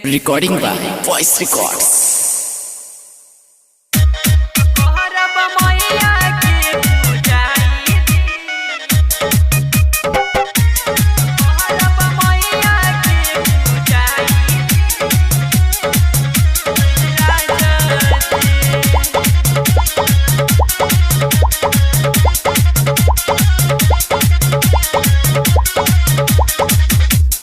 Recording by Voice Records.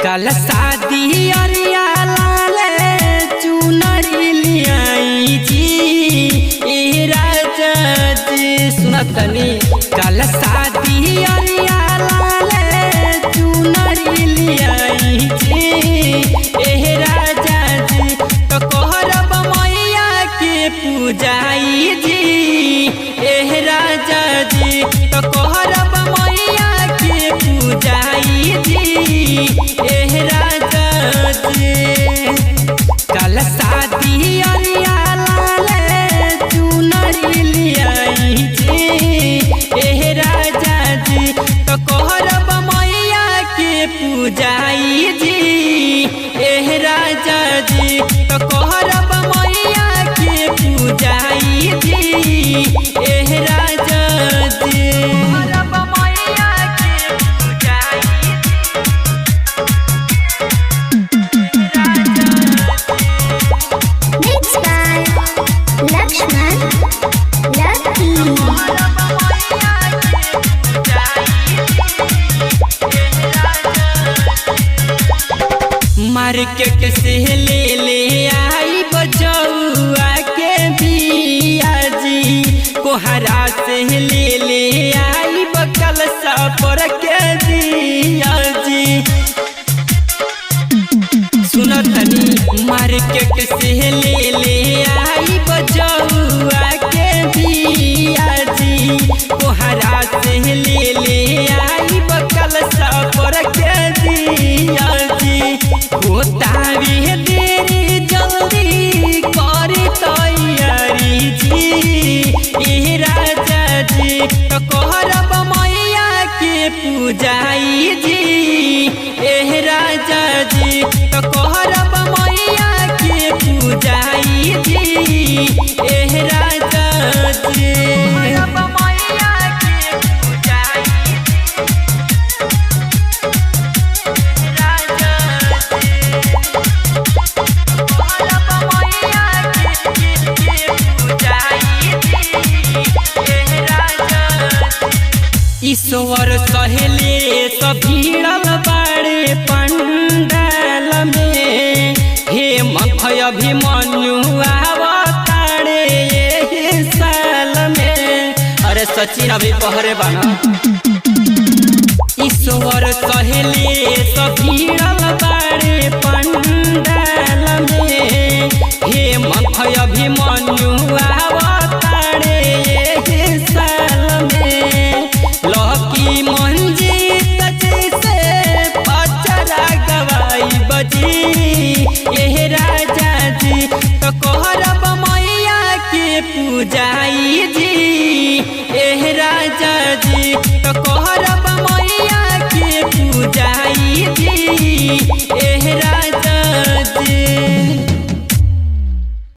कल शादी अरिया लाले चुनरी लियाई जी ए राजा जी सुनतनी। कल शादी अरिया लाले चुनरी लियाई जी ए राजा जी तो कहरब मैया के पूजाई जी ए राजा जी तो कहरब मैया के पूजाई जी ए राजा जी। कल शादी अरिया लाले चुनरी लियाई जी ए राजा जी तो कहरब मैया के पूजाई जी ए राजा जी तो कहरब मैया के पूजाई जी ए राजा जी। मार्केट से ले आई बजौआ के बिया जी कोहरा से ले आई बकल सापर के दिया जी सुनतनी। मार्केट से ले आई बजौआ के बिया जी कोहरा से ले आई बकल सापर के दिया जी। होतावी देरी जल्दी करी तैयारी जी ए राजा जी तो कहरब मैया के पूजाई जी ए राजा जी तो कहरब मैया के पूजाई जी ए राजा जी। ईश्वर सहेले सब भीड़ल बाड़े पंडाल में हे मखय अभिमन्यु आवताड़े ये साल में। अरे सचिन अभी पहरे बना। ईश्वर सहेले सब भीड़ल बाड़े पंडाल में हे मखय अभिमन्यु आवताड़े ये साल में। लकी मंजीत जैसे पचरा गवाई बजी ए राजा जी तो कहरब मैया के पूजाई जी ए राजा जी तो कहरब मैया के पूजाई जी